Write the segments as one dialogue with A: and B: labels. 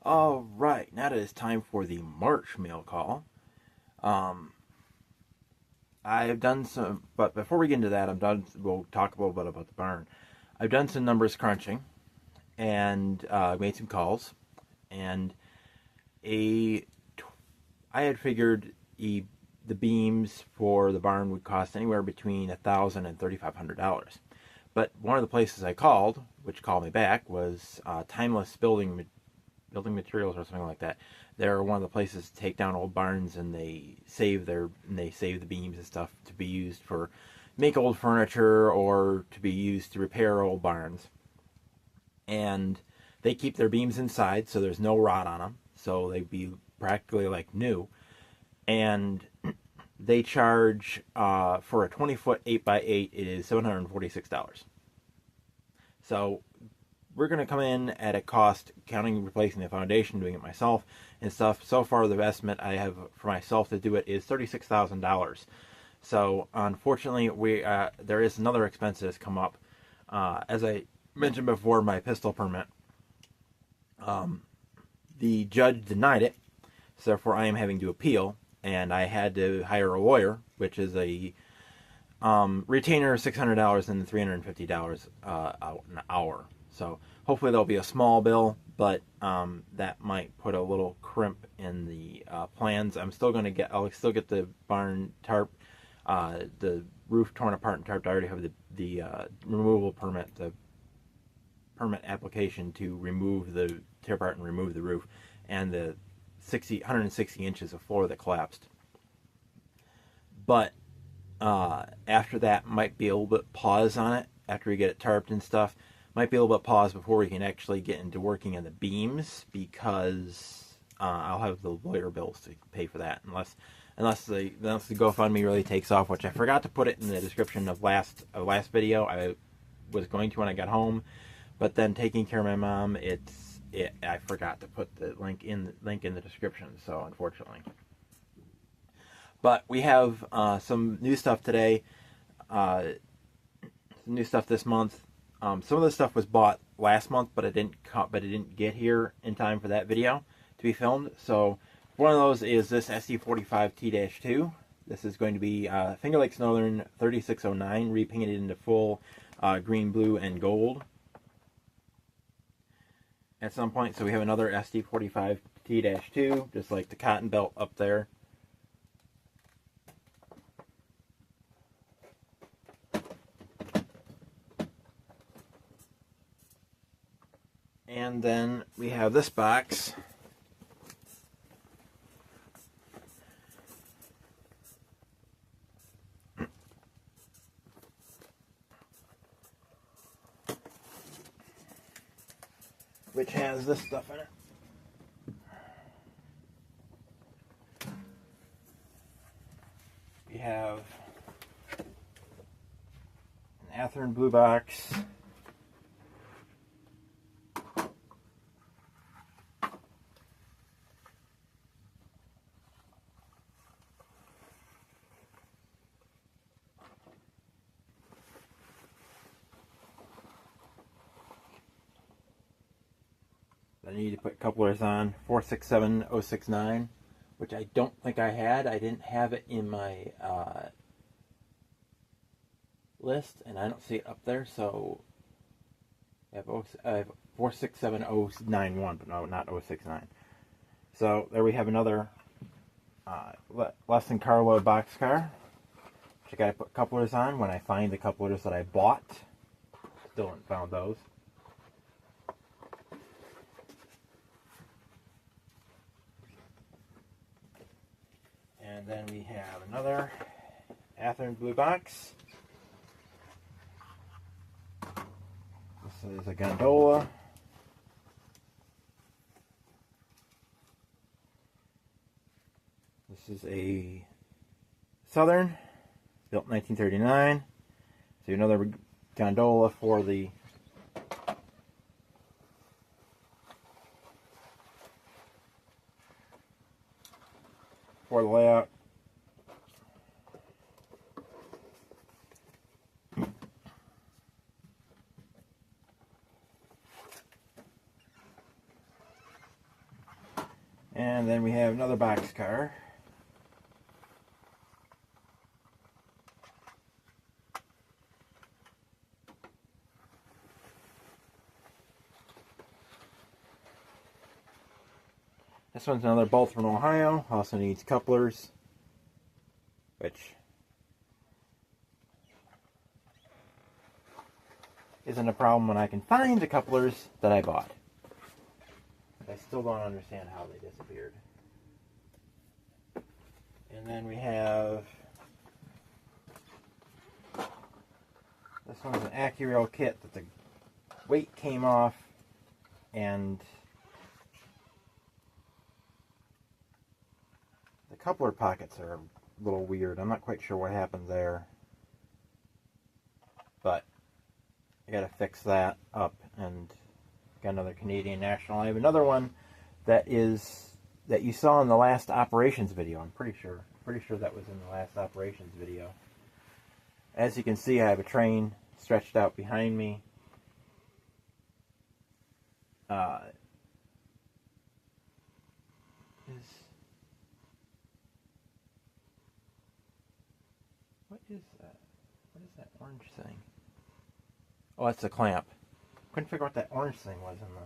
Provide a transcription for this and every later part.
A: All right, now that it's time for the March mail call. Um, I've done some, but before we get into that, I'm done. We'll talk a little bit about the barn. I've done some numbers crunching and made some calls, and a I had figured the beams for the barn would cost anywhere between $1,000 and $3,500. But one of the places I called, which called me back, was Timeless Building Materials or something like that. They're one of the places to take down old barns, and they save the beams and stuff to be used for make old furniture or to be used to repair old barns. And they keep their beams inside, so there's no rot on them, so they'd be practically like new. And they charge for a 20-foot 8x8, it is $746. So we're going to come in at a cost, counting replacing the foundation, doing it myself and stuff. So far, the estimate I have for myself to do it is $36,000. So unfortunately, there is another expense that has come up. As I mentioned before, my pistol permit, the judge denied it, so therefore I am having to appeal, and I had to hire a lawyer, which is a retainer of $600 and $350 an hour. So hopefully there'll be a small bill, but that might put a little crimp in the plans. I'll still get the barn tarp, the roof torn apart and tarped. I already have the removal permit, the permit application to tear apart and remove the roof, and the 160 inches of floor that collapsed. But after that, might be a little bit pause on it after we get it tarped and stuff. Might be a little bit pause before we can actually get into working on the beams, because I'll have the lawyer bills to pay for that, unless the GoFundMe really takes off, which I forgot to put it in the description of last video. I was going to when I got home, but then taking care of my mom, I forgot to put the link in the description. So unfortunately, but we have some new stuff today. Some new stuff this month. Some of the stuff was bought last month, but it didn't get here in time for that video to be filmed. So one of those is this SD45T-2. This is going to be Finger Lakes Northern 3609, repainted into full green, blue, and gold at some point. So we have another SD45T-2, just like the cotton belt up there. And then we have this box. Which has this stuff in it. We have an Athearn blue box. I need to put couplers on 467069, which I don't think I had. I didn't have it in my list, and I don't see it up there. So I have 467091, but no, not 069. So there we have another less than carload boxcar, which I got to put couplers on when I find the couplers that I bought. Still haven't found those. And then we have another Athearn blue box. This is a gondola. This is a Southern, built in 1939. So another gondola for the layout. And then we have another boxcar. This one's another bolt from Ohio. Also needs couplers, which isn't a problem when I can find the couplers that I bought. I still don't understand how they disappeared. And then we have, this one's an AccuRail kit that the weight came off, and the coupler pockets are a little weird. I'm not quite sure what happened there, but I gotta fix that up. And got another Canadian National. I have another one that you saw in the last operations video. I'm pretty sure that was in the last operations video. As you can see, I have a train stretched out behind me. What is that? What is that orange thing? Oh, that's a clamp. Couldn't figure out what that orange thing was in the.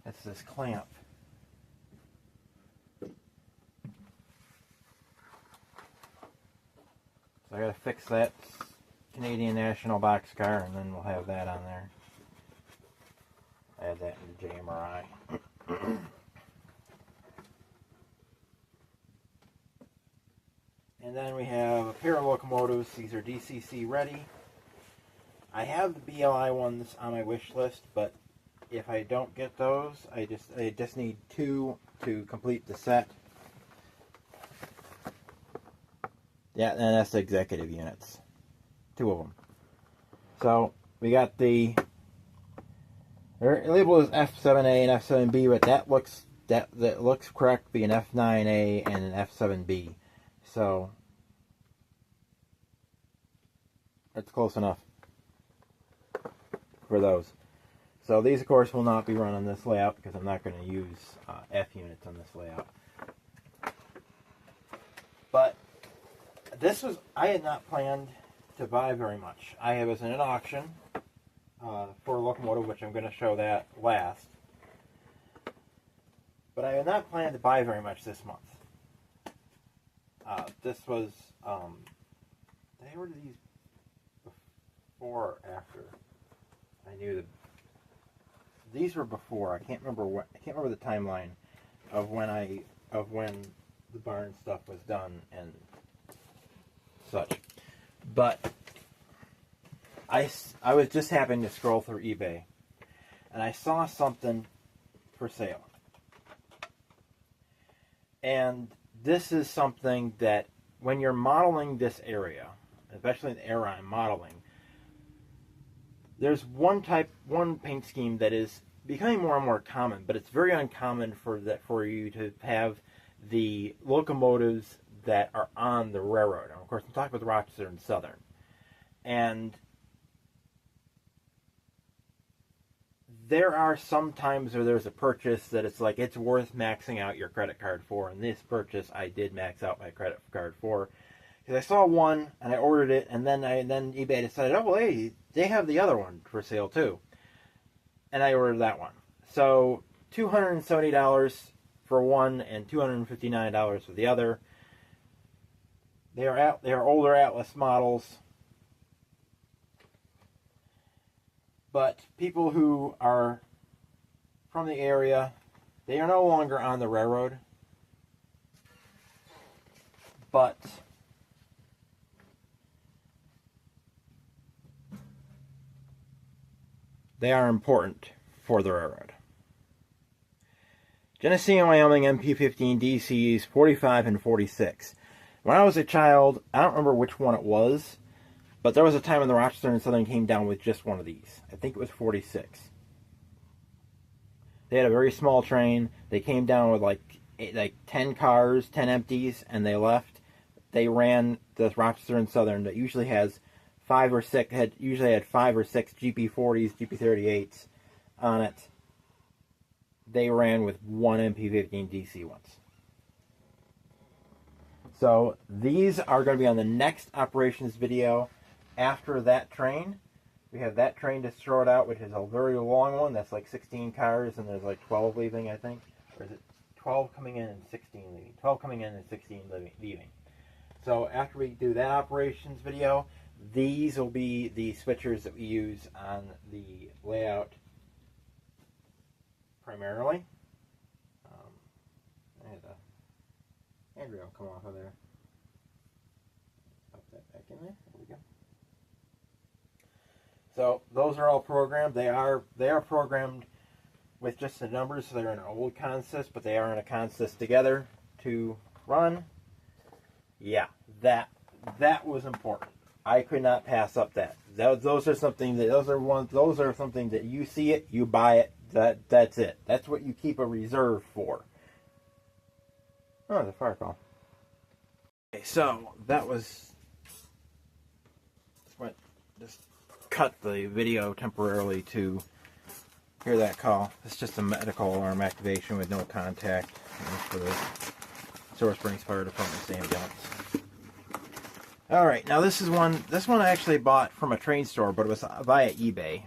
A: That's this clamp. So I gotta fix that Canadian National boxcar, and then we'll have that on there. Add that into JMRI. And then we have a pair of locomotives. These are DCC ready. I have the BLI ones on my wish list, but if I don't get those, I just need 2 to complete the set. Yeah, and that's the executive units. 2 of them. So we got the label is F7A and F7B, but that looks correct, be an F9A and an F7B. So that's close enough for those. So these, of course, will not be run on this layout because I'm not going to use F units on this layout. But I had not planned to buy very much. I was in an auction for a locomotive, which I'm going to show that last. But I had not planned to buy very much this month. This was, did I order these before or after? I knew that these were before. I can't remember the timeline of when the barn stuff was done and such. But I was just happening to scroll through eBay, and I saw something for sale. And this is something that when you're modeling this area, especially the era I'm modeling, there's one paint scheme that is becoming more and more common, but it's very uncommon for you to have the locomotives that are on the railroad. And of course, I'm talking about the Rochester and Southern. And there are some times where there's a purchase that it's like it's worth maxing out your credit card for. And this purchase, I did max out my credit card for. Because I saw one and I ordered it, and then eBay decided, oh, well, hey, they have the other one for sale too. And I ordered that one. So $270 for one and $259 for the other. They are older Atlas models. But people who are from the area, they are no longer on the railroad. But they are important for the railroad. Genesee & Wyoming MP15 DCs 45 and 46. When I was a child, I don't remember which one it was, but there was a time when the Rochester and Southern came down with just one of these. I think it was 46. They had a very small train. They came down with like 10 cars, 10 empties, and they left. They ran the Rochester and Southern that usually has 5 or 6 GP40s, GP38s on it. they ran with one MP15 DC ones. So these are going to be on the next operations video after that train. We have that train to sort out, which is a very long one. That's like 16 cars, and there's like 12 leaving, I think. Or is it 12 coming in and 16 leaving? 12 coming in and 16 leaving. So after we do that operations video, these will be the switchers that we use on the layout primarily. I had a handrail come off of there. Pop that back in there. There we go. So those are all programmed. They are programmed with just the numbers. So they're in an old consist, but they are in a consist together to run. Yeah, that was important. I could not pass up that. Those are something that you see it, you buy it. That's it. That's what you keep a reserve for. Oh, the fire call. Okay, so that was what just cut the video temporarily to hear that call. It's just a medical alarm activation with no contact for the Silver Springs Fire Department's ambulance. All right, now this one I actually bought from a train store, but it was via eBay.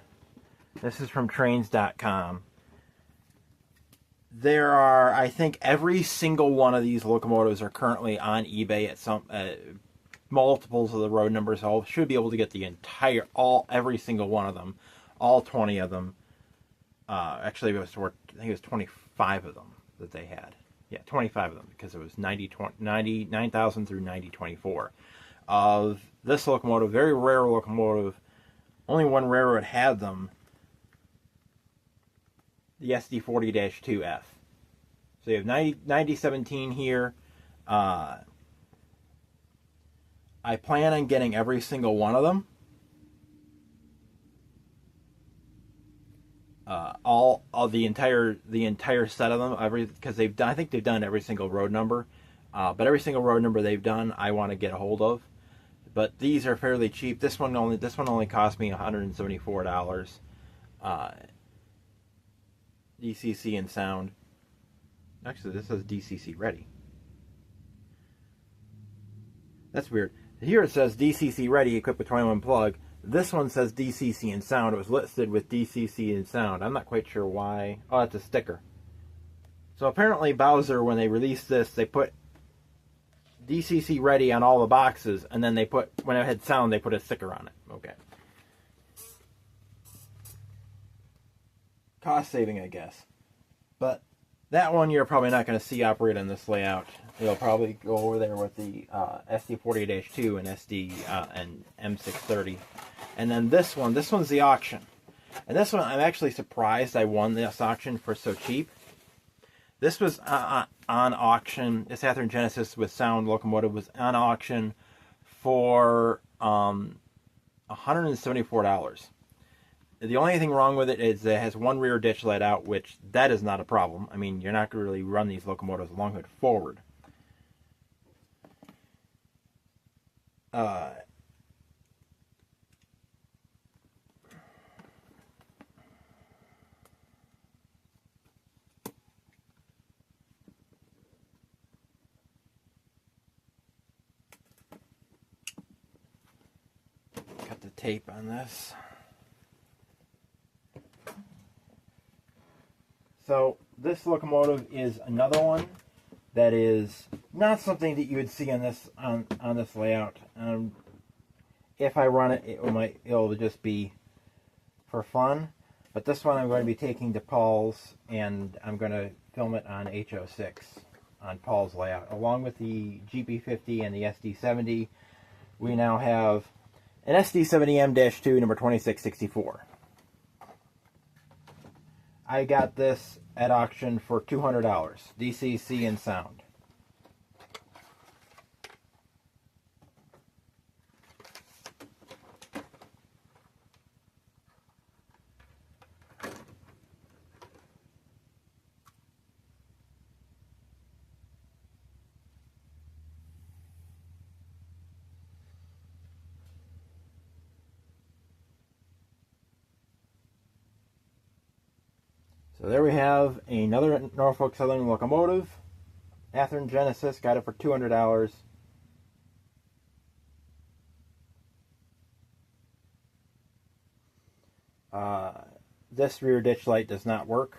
A: This is from trains.com. There are, I think, every single one of these locomotives are currently on eBay at some multiples of the road numbers. So I should be able to get the every single one of them, all 20 of them. Actually, I think it was 25 of them that they had. Yeah, 25 of them, because it was 9,000 through 9024 of this locomotive, very rare locomotive. Only one railroad had them. The SD40-2F. So you have 9017 here. I plan on getting every single one of them. All the entire set of them. Because I think they've done every single road number. But every single road number they've done, I want to get a hold of. But these are fairly cheap. This one only cost me $174. DCC and sound. Actually, this says DCC ready. That's weird. Here it says DCC ready, equipped with 21 plug. This one says DCC and sound. It was listed with DCC and sound. I'm not quite sure why. Oh, that's a sticker. So apparently Bowser, when they released this, they put DCC ready on all the boxes, and then when it had sound, they put a sticker on it. Okay. Cost saving, I guess. But that one you're probably not going to see operate on this layout. It'll probably go over there with the SD40-2 and SD and M630. And then this one's the auction. And this one, I'm actually surprised I won this auction for so cheap. This was on auction. This Athearn Genesis with sound locomotive was on auction for $174. The only thing wrong with it is it has one rear ditch let out, which that is not a problem. I mean, you're not going to really run these locomotives long hood forward. Cut the tape on this. So this locomotive is another one that is not something that you would see on this layout. If I run it, it'll just be for fun. But this one I'm going to be taking to Paul's, and I'm going to film it on H06 on Paul's layout, along with the GP50 and the SD70. We now have an SD70M-2 number 2664. I got this at auction for $200, DCC and sound. So there we have another Norfolk Southern locomotive. Athearn Genesis, got it for $200. This rear ditch light does not work.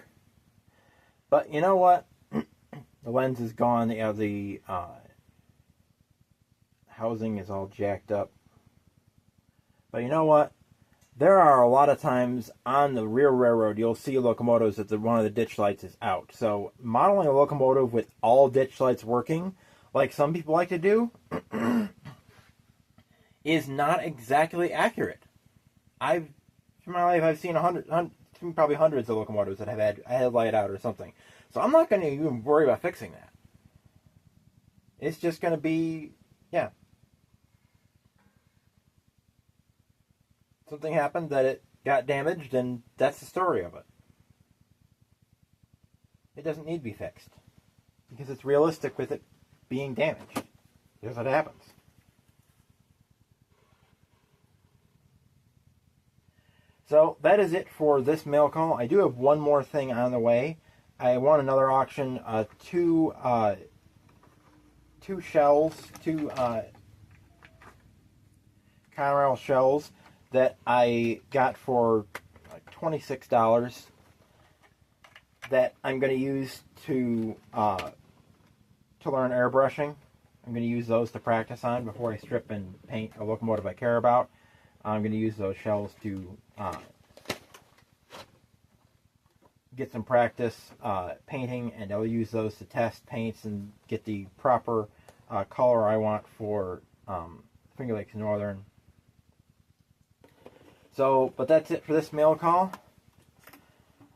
A: But you know what? The lens is gone. The housing is all jacked up. But you know what? There are a lot of times on the rear railroad you'll see locomotives that one of the ditch lights is out. So modeling a locomotive with all ditch lights working, like some people like to do, is not exactly accurate. In my life I've seen probably hundreds of locomotives that have had a headlight out or something. So I'm not going to even worry about fixing that. It's just going to be, yeah. Something happened that it got damaged, and that's the story of it. It doesn't need to be fixed because it's realistic with it being damaged. Here's what happens. So that is it for this mail call. I do have one more thing on the way. I won another auction, two shells, two Conrail shells that I got for like $26 that I'm going to use to learn airbrushing. I'm going to use those to practice on before I strip and paint a locomotive I care about. I'm going to use those shells to get some practice painting, and I'll use those to test paints and get the proper color I want for Finger Lakes Northern. So, but that's it for this mail call.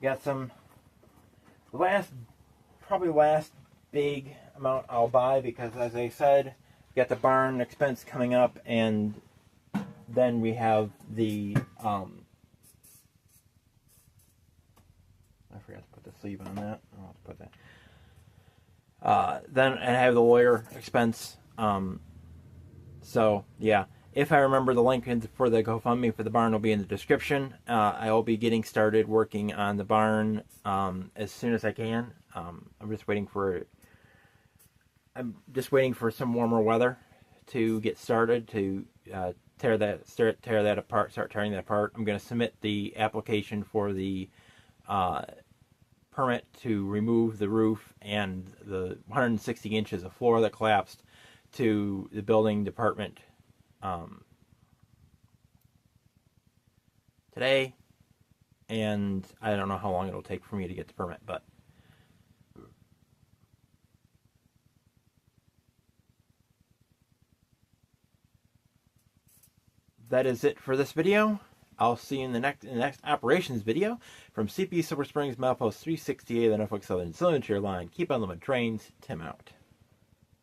A: Got some probably last big amount I'll buy, because as I said, got the barn expense coming up, and then we have the I forgot to put the sleeve on that. I'll have to put that. Then I have the lawyer expense. So yeah, if I remember, the link for the GoFundMe for the barn will be in the description. I will be getting started working on the barn as soon as I can. I'm just waiting for some warmer weather to get started to tear that apart. Start tearing that apart. I'm going to submit the application for the permit to remove the roof and the 160 inches of floor that collapsed to the building department today, and I don't know how long it'll take for me to get the permit, but that is it for this video. I'll see you in the next operations video from CP Silver Springs, Milepost 368 of the Norfolk Southern Cylinder Line. Keep on the trains. Tim out.